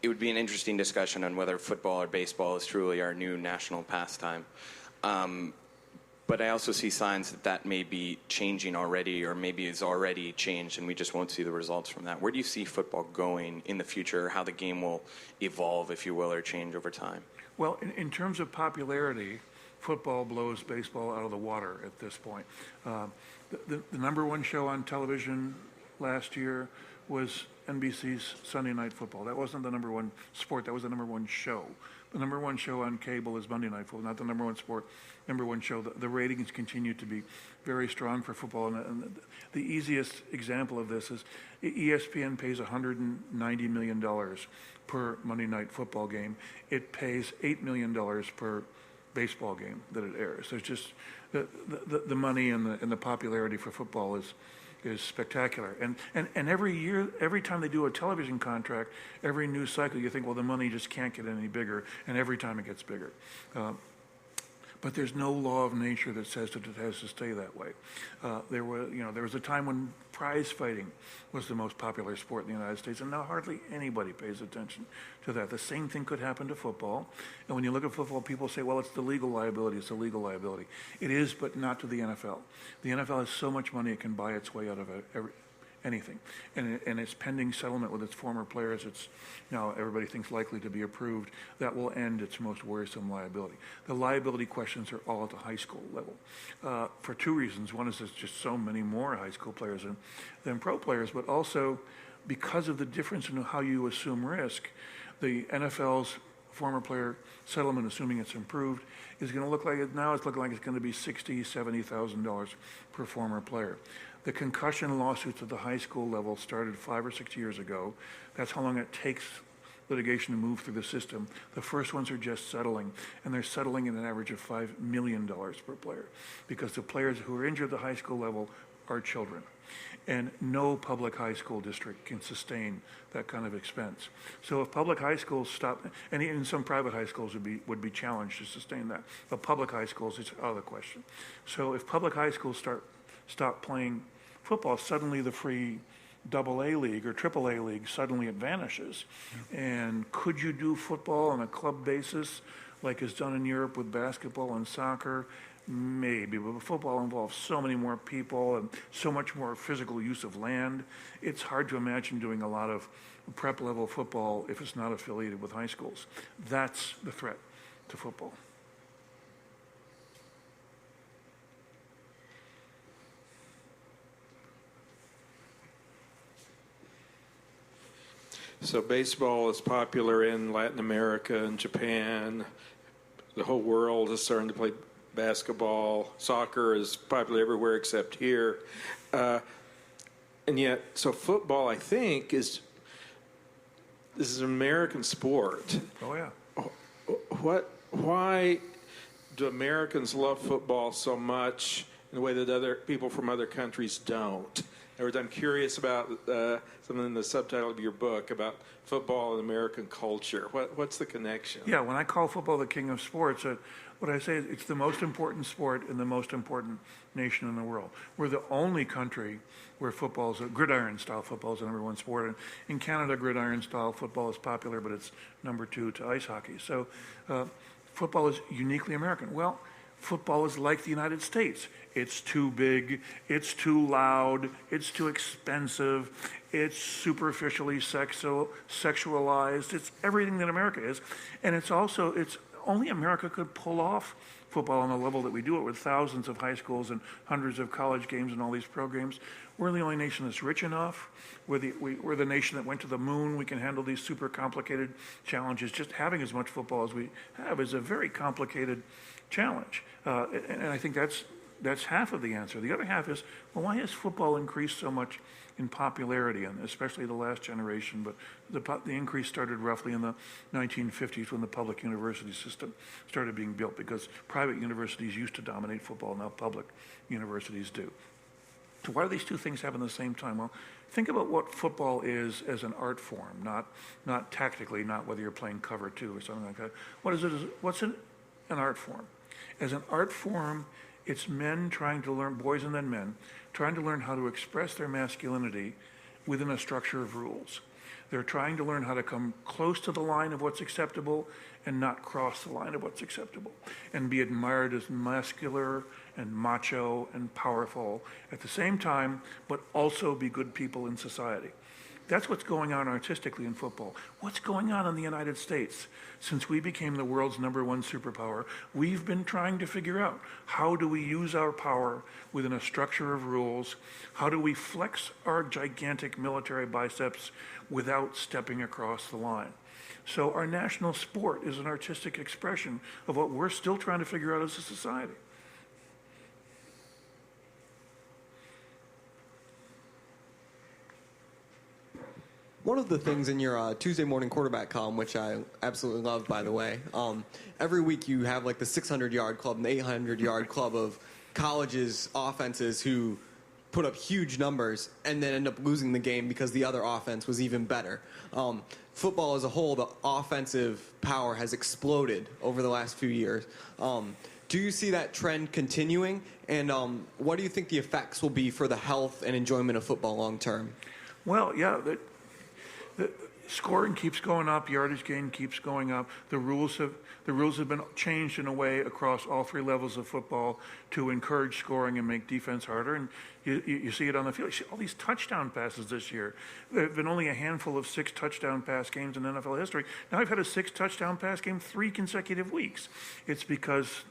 it would be an interesting discussion on whether football or baseball is truly our new national pastime. But I also see signs that may be changing already, or maybe it's already changed and we just won't see the results from that. Where do you see football going in the future, how the game will evolve, if you will, or change over time? Well, in terms of popularity, football blows baseball out of the water at this point. The number one show on television last year was NBC's Sunday Night Football. That wasn't the number one sport. That was the number one show. The number one show on cable is Monday Night Football, not the number one sport, number one show. The ratings continue to be very strong for football. And the easiest example of this is ESPN pays $190 million per Monday Night Football game. It pays $8 million per baseball game that it airs. There's just the money and the popularity for football is spectacular. And every year, every time they do a television contract, every news cycle, you think, well, the money just can't get any bigger, and every time it gets bigger. But there's no law of nature that says that it has to stay that way. There was a time when prize fighting was the most popular sport in the United States, and now hardly anybody pays attention to that. The same thing could happen to football. And when you look at football, people say, well, it's the legal liability. It's a legal liability. It is, but not to the NFL. The NFL has so much money it can buy its way out of anything. And it's pending settlement with its former players. It's now everybody thinks likely to be approved. That will end its most worrisome liability. The liability questions are all at the high school level for two reasons. One is there's just so many more high school players than pro players, but also because of the difference in how you assume risk, the NFL's former player settlement, assuming it's improved, is going to look like it's looking like it's going to be $60,000, $70,000 per former player. The concussion lawsuits at the high school level started 5 or 6 years ago. That's how long it takes litigation to move through the system. The first ones are just settling, and they're settling at an average of $5 million per player, because the players who are injured at the high school level are children. And no public high school district can sustain that kind of expense. So if public high schools stop, and even some private high schools would be challenged to sustain that, but public high schools, it's out of the question. So if public high schools stop playing football, suddenly the free AA league or AAA league, suddenly it vanishes. And could you do football on a club basis like is done in Europe with basketball and soccer? Maybe, but football involves so many more people and so much more physical use of land. It's hard to imagine doing a lot of prep level football if it's not affiliated with high schools. That's the threat to football. So baseball is popular in Latin America and Japan. The whole world is starting to play basketball. Soccer is popular everywhere except here. And yet, so football, I think, this is an American sport. Oh, yeah. Why do Americans love football so much in a way that other people from other countries don't? I'm curious about something in the subtitle of your book about football and American culture. What's the connection? Yeah, when I call football the king of sports, what I say is it's the most important sport in the most important nation in the world. We're the only country where gridiron-style football is the number one sport. And in Canada, gridiron-style football is popular, but it's number 2 to ice hockey. So football is uniquely American. Well, football is like the United States. It's too big, it's too loud, it's too expensive, it's superficially sexualized, it's everything that America is. And it's only America could pull off football on the level that we do it, with thousands of high schools and hundreds of college games and all these programs. We're the only nation that's rich enough. We're the nation that went to the moon. We can handle these super complicated challenges. Just having as much football as we have is a very complicated challenge. And I think that's half of the answer. The other half is, well, why has football increased so much in popularity, and especially the last generation? But the increase started roughly in the 1950s when the public university system started being built, because private universities used to dominate football. Now public universities do. So why do these two things happen at the same time? Well, think about what football is as an art form, not tactically, not whether you're playing cover 2 or something like that. What's an art form? As an art form, it's men trying to learn, boys and then men, trying to learn how to express their masculinity within a structure of rules. They're trying to learn how to come close to the line of what's acceptable and not cross the line of what's acceptable, and be admired as muscular and macho and powerful at the same time, but also be good people in society. That's what's going on artistically in football. What's going on in the United States? Since we became the world's #1 superpower, we've been trying to figure out, how do we use our power within a structure of rules? How do we flex our gigantic military biceps without stepping across the line? So our national sport is an artistic expression of what we're still trying to figure out as a society. One of the things in your Tuesday morning quarterback column, which I absolutely love, by the way, every week you have like the 600-yard club and the 800-yard club of colleges' offenses who put up huge numbers and then end up losing the game because the other offense was even better. Football as a whole, the offensive power has exploded over the last few years. Do you see that trend continuing? And what do you think the effects will be for the health and enjoyment of football long term? Well, yeah, the scoring keeps going up, yardage gain keeps going up. The rules have been changed in a way across all three levels of football to encourage scoring and make defense harder. And you see it on the field. You see all these touchdown passes this year. There have been only a handful of 6 touchdown pass games in NFL history. Now I've had a 6 touchdown pass game 3 consecutive weeks. It's because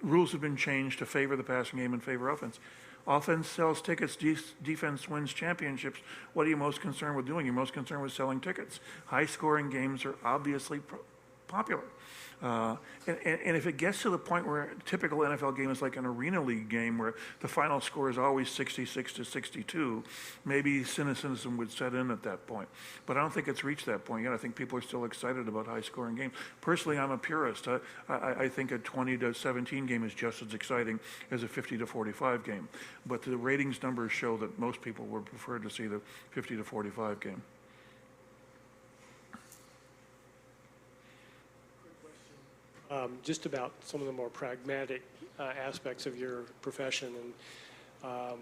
rules have been changed to favor the passing game and favor offense. Offense sells tickets, defense wins championships. What are you most concerned with doing? You're most concerned with selling tickets. High-scoring games are obviously popular. And if it gets to the point where a typical NFL game is like an arena league game where the final score is always 66-62, maybe cynicism would set in at that point. But I don't think it's reached that point yet. I think people are still excited about high-scoring games. Personally, I'm a purist. I think a 20-17 game is just as exciting as a 50-45 game. But the ratings numbers show that most people would prefer to see the 50-45 game. Just about some of the more pragmatic aspects of your profession. And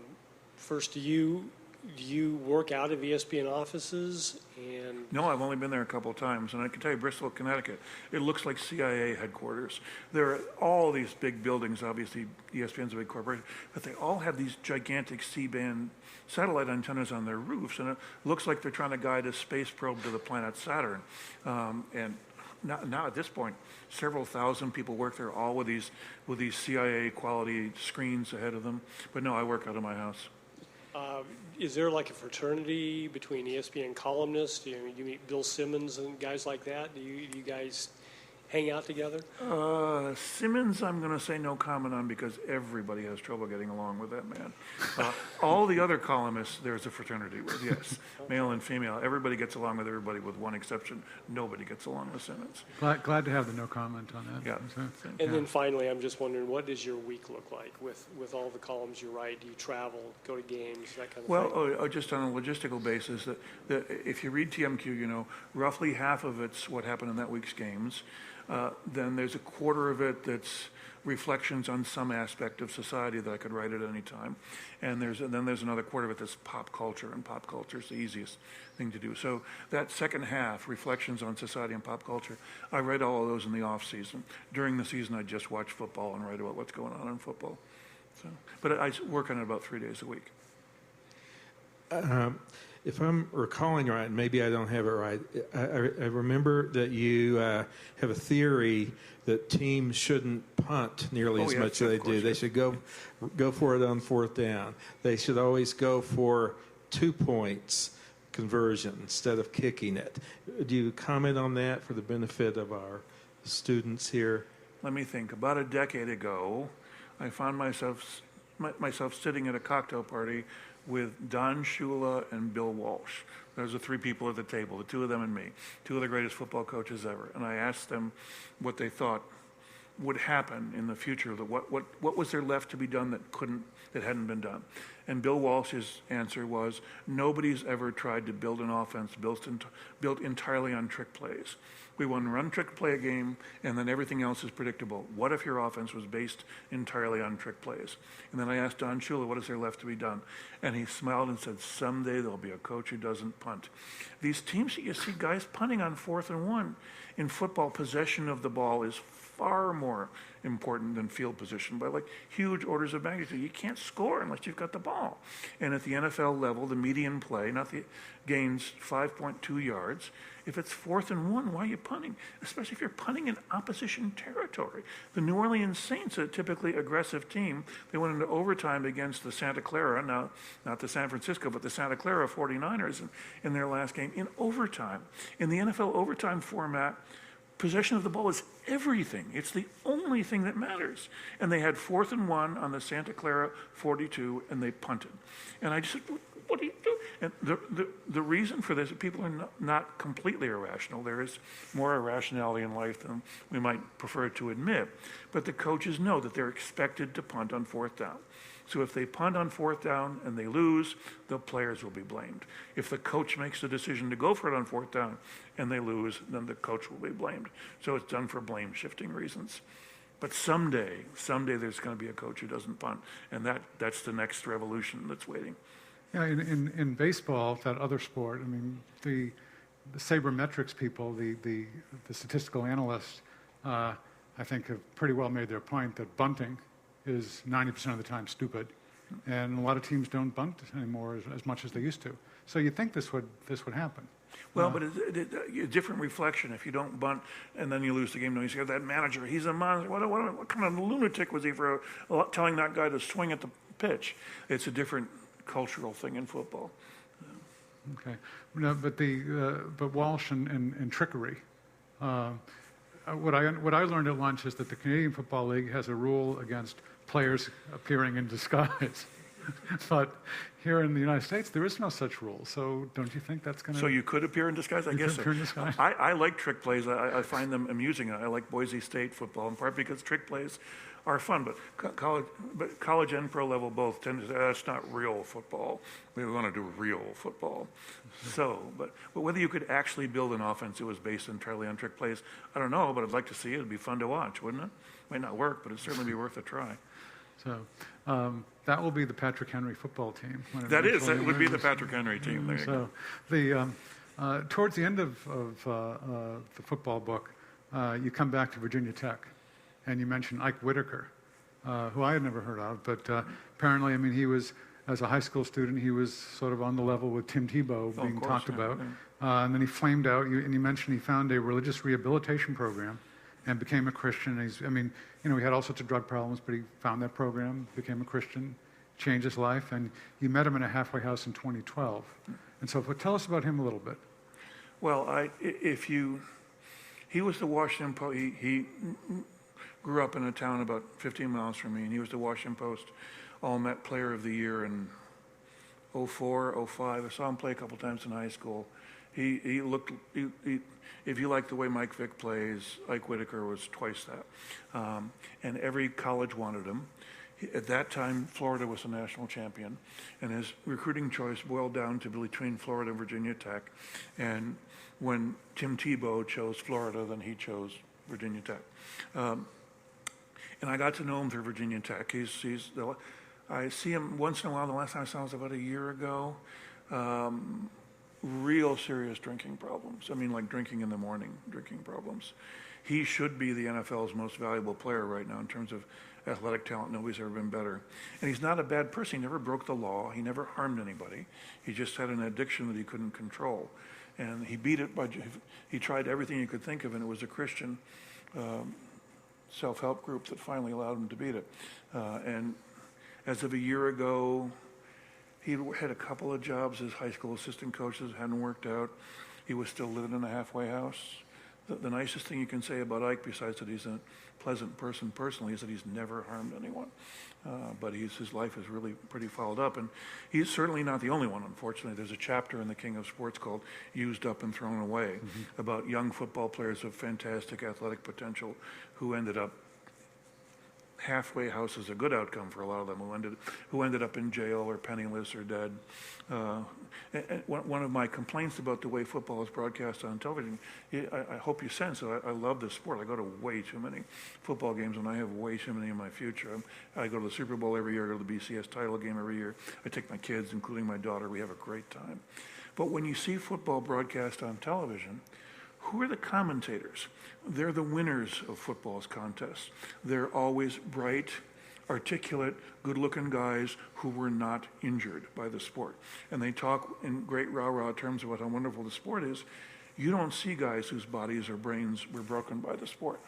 first, do you work out of ESPN offices? And no, I've only been there a couple of times, and I can tell you, Bristol, Connecticut, it looks like CIA headquarters. There are all these big buildings. Obviously, ESPN's a big corporation, but they all have these gigantic C-band satellite antennas on their roofs, and it looks like they're trying to guide a space probe to the planet Saturn. And now at this point, several thousand people work there, all with these CIA quality screens ahead of them. But no, I work out of my house. Is there like a fraternity between ESPN columnists? You meet Bill Simmons and guys like that? Do you guys hang out together? Simmons, I'm going to say no comment on because everybody has trouble getting along with that man. All the other columnists, there's a fraternity with, yes, male and female. Everybody gets along with everybody with one exception. Nobody gets along with Simmons. Glad to have the no comment on that. Yeah. And then finally, I'm just wondering, what does your week look like with all the columns you write? Do you travel, go to games, that kind of thing? Well, just on a logistical basis, if you read TMQ, you know, roughly half of it's what happened in that week's games. Then there's a quarter of it that's reflections on some aspect of society that I could write at any time. And then there's another quarter of it that's pop culture, and pop culture is the easiest thing to do. So that second half, reflections on society and pop culture, I write all of those in the off season. During the season, I just watch football and write about what's going on in football. So, but I work on it about 3 days a week. If I'm recalling right, maybe I don't have it right, I remember that you have a theory that teams shouldn't punt nearly as much as they do. They should go for it on 4th down. They should always go for 2 points conversion instead of kicking it. Do you comment on that for the benefit of our students here? Let me think. About a decade ago, I found myself sitting at a cocktail party with Don Shula and Bill Walsh. Those are 3 people at the table, the 2 of them and me, 2 of the greatest football coaches ever. And I asked them what they thought would happen in the future. What was there left to be done that hadn't been done? And Bill Walsh's answer was, nobody's ever tried to build an offense built entirely on trick plays. We want to run trick play a game, and then everything else is predictable. What if your offense was based entirely on trick plays? And then I asked Don Shula, what is there left to be done? And he smiled and said, someday there'll be a coach who doesn't punt. These teams that you see guys punting on 4th and 1, in football, possession of the ball is far more important than field position by like huge orders of magnitude. You can't score unless you've got the ball. And at the NFL level, the median play, not the gains 5.2 yards. If it's 4th and 1, why are you punting? Especially if you're punting in opposition territory. The New Orleans Saints, a typically aggressive team, they went into overtime against the Santa Clara, now not the San Francisco, but the Santa Clara 49ers in their last game in overtime. In the NFL overtime format, possession of the ball is everything. It's the only thing that matters. And they had 4th and 1 on the Santa Clara 42, and they punted. And I just said, what do you do? And the reason for this, people are not completely irrational. There is more irrationality in life than we might prefer to admit. But the coaches know that they're expected to punt on 4th down. So if they punt on 4th down and they lose, the players will be blamed. If the coach makes the decision to go for it on 4th down and they lose, then the coach will be blamed. So it's done for blame shifting reasons. But someday there's going to be a coach who doesn't punt, and that's the next revolution that's waiting. Yeah, in baseball, that other sport, I mean, the sabermetrics people, the statistical analysts, I think have pretty well made their point that bunting is 90% of the time stupid, and a lot of teams don't bunt anymore as much as they used to. So you think this would happen? Well, but it's a different reflection. If you don't bunt and then you lose the game, you say, that manager, he's a monster. What kind of lunatic was he for telling that guy to swing at the pitch? It's a different cultural thing in football. Okay, no, but Walsh and trickery. What I learned at lunch is that the Canadian Football League has a rule against players appearing in disguise. But here in the United States, there is no such rule. So don't you think that's going to... So you could appear in disguise? I guess so. Appear in disguise? I like trick plays. I find them amusing. I like Boise State football, in part because trick plays are fun. But college and pro level both tend to say, that's not real football. We want to do real football. So, but whether you could actually build an offense that was based entirely on trick plays, I don't know, but I'd like to see it. It'd be fun to watch, wouldn't it? Might not work, but it'd certainly be worth a try. So that will be the Patrick Henry football team. That would be the Patrick Henry team. There you go. Towards the end of the football book, you come back to Virginia Tech, and you mention Ike Whitaker, who I had never heard of, but apparently, I mean, he was, as a high school student, he was sort of on the level with Tim Tebow being talked about. Yeah. And then he flamed out, and you mentioned he found a religious rehabilitation program and became a Christian. He had all sorts of drug problems, but he found that program, became a Christian, changed his life, and you met him in a halfway house in 2012. And so tell us about him a little bit. Well, he was the Washington Post. He grew up in a town about 15 miles from me, and he was the Washington Post All-Met Player of the Year in 04, 05. I saw him play a couple times in high school. He looked, if you like the way Mike Vick plays, Ike Whitaker was twice that. And every college wanted him. At that time, Florida was a national champion, and his recruiting choice boiled down to between Florida and Virginia Tech. And when Tim Tebow chose Florida, then he chose Virginia Tech. And I got to know him through Virginia Tech. I see him once in a while. The last time I saw him was about a year ago. Real serious drinking problems. I mean, like drinking in the morning, drinking problems. He should be the NFL's most valuable player right now in terms of athletic talent. Nobody's ever been better. And he's not a bad person. He never broke the law. He never harmed anybody. He just had an addiction that he couldn't control. And he beat it he tried everything he could think of, and it was a Christian self-help group that finally allowed him to beat it. And as of a year ago, he had a couple of jobs as high school assistant coaches, hadn't worked out. He was still living in a halfway house. The nicest thing you can say about Ike, besides that he's a pleasant person personally, is that he's never harmed anyone. But his life is really pretty fouled up. And he's certainly not the only one, unfortunately. There's a chapter in The King of Sports called Used Up and Thrown Away, about young football players of fantastic athletic potential who ended up halfway house is a good outcome for a lot of them who ended up in jail or penniless or dead. And one of my complaints about the way football is broadcast on television, I hope you sense that I love this sport. I go to way too many football games, and I have way too many in my future. I go to the Super Bowl every year, I go to the BCS title game every year. I take my kids, including my daughter. We have a great time. But when you see football broadcast on television, Who are the commentators? They're the winners of football's contests. They're always bright, articulate, good-looking guys who were not injured by the sport. And they talk in great rah-rah terms about how wonderful the sport is. You don't see guys whose bodies or brains were broken by the sport.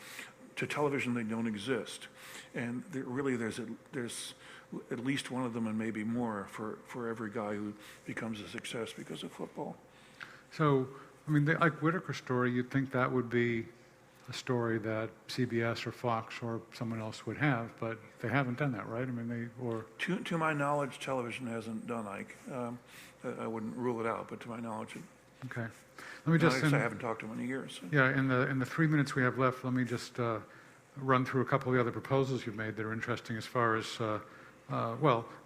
To television, they don't exist. And there's at least one of them and maybe more for every guy who becomes a success because of football. So, I mean, the Ike Whitaker story, you'd think that would be a story that CBS or Fox or someone else would have, but they haven't done that, right? I mean, To my knowledge, television hasn't done Ike. I wouldn't rule it out, but to my knowledge, Okay. Let me just. I haven't talked to him in years. So. Yeah, in the 3 minutes we have left, let me just run through a couple of the other proposals you've made that are interesting as far as,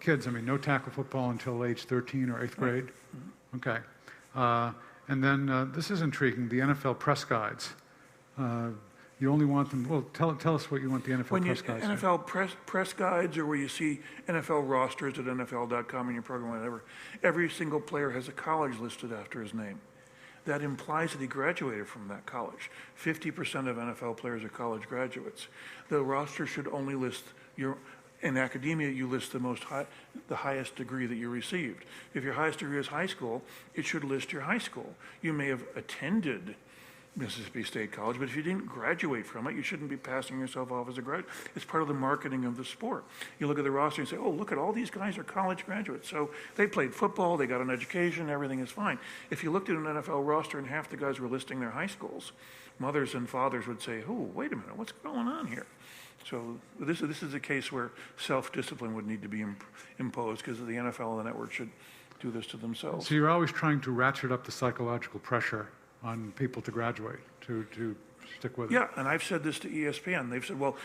kids. I mean, no tackle football until age 13 or 8th grade. Mm-hmm. Okay. And then this is intriguing, the NFL press guides. You only want them, well, tell us what you want the NFL press guides. NFL press guides, or where you see NFL rosters at NFL.com in your program, whatever, every single player has a college listed after his name. That implies that he graduated from that college. 50% of NFL players are college graduates. The roster should only list in academia, you list the highest degree that you received. If your highest degree is high school, it should list your high school. You may have attended Mississippi State College, but if you didn't graduate from it, you shouldn't be passing yourself off as a graduate. It's part of the marketing of the sport. You look at the roster and say, oh, look at all these guys are college graduates. So they played football, they got an education, everything is fine. If you looked at an NFL roster and half the guys were listing their high schools, mothers and fathers would say, oh, wait a minute, what's going on here? So this is a case where self-discipline would need to be imposed because the NFL and the network should do this to themselves. So you're always trying to ratchet up the psychological pressure on people to graduate, to stick with it. Yeah, and I've said this to ESPN. They've said, well,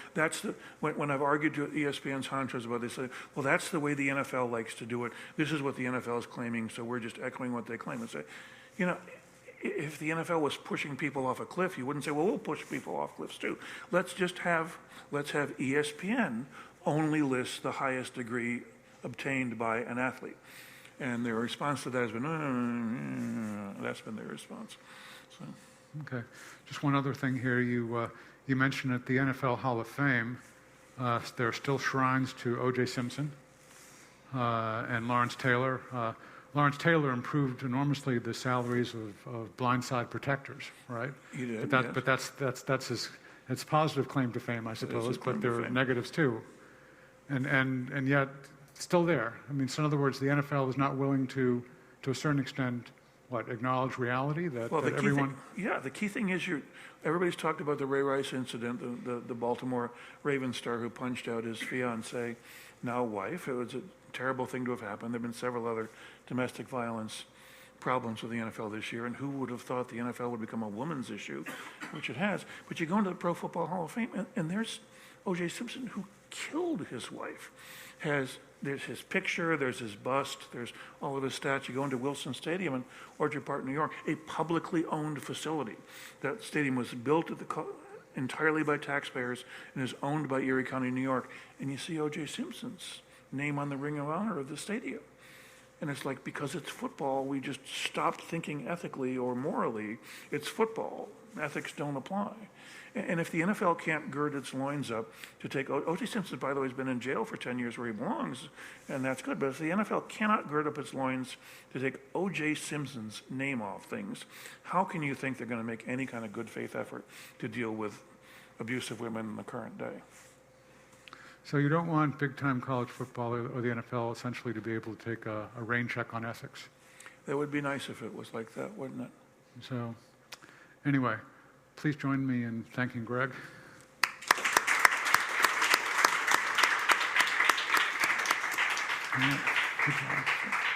when I've argued to ESPN's honchos about this, they say, well, that's the way the NFL likes to do it. This is what the NFL is claiming, so we're just echoing what they claim. And say, if the NFL was pushing people off a cliff, you wouldn't say, well, we'll push people off cliffs too. Let's have ESPN only list the highest degree obtained by an athlete. And their response to that has been, no. That's been their response. So. Okay. Just one other thing here. You mentioned at the NFL Hall of Fame, there are still shrines to O.J. Simpson and Lawrence Taylor. Lawrence Taylor improved enormously the salaries of blindside protectors, right? He did, but that's his positive claim to fame, I suppose. But there are negatives too, and yet still there. I mean, so in other words, the NFL is not willing to a certain extent, acknowledge reality that everyone. The key thing is everybody's talked about the Ray Rice incident, the Baltimore Ravens star who punched out his fiancée, now wife. It was a terrible thing to have happened. There have been several other domestic violence problems with the NFL this year, and who would have thought the NFL would become a woman's issue, which it has. But you go into the Pro Football Hall of Fame, and there's O.J. Simpson, who killed his wife. There's his picture, there's his bust, there's all of his stats. You go into Wilson Stadium in Orchard Park, New York, a publicly owned facility. That stadium was built entirely by taxpayers and is owned by Erie County, New York. And you see O.J. Simpson's name on the Ring of Honor of the stadium. And it's like, because it's football, we just stopped thinking ethically or morally. It's football. Ethics don't apply. And if the NFL can't gird its loins up to take O.J. Simpson, by the way, has been in jail for 10 years where he belongs, and that's good. But if the NFL cannot gird up its loins to take O.J. Simpson's name off things, how can you think they're going to make any kind of good faith effort to deal with abusive women in the current day? So you don't want big-time college football or the NFL essentially to be able to take a rain check on ethics? That would be nice if it was like that, wouldn't it? So anyway, please join me in thanking Gregg. Yeah, good job.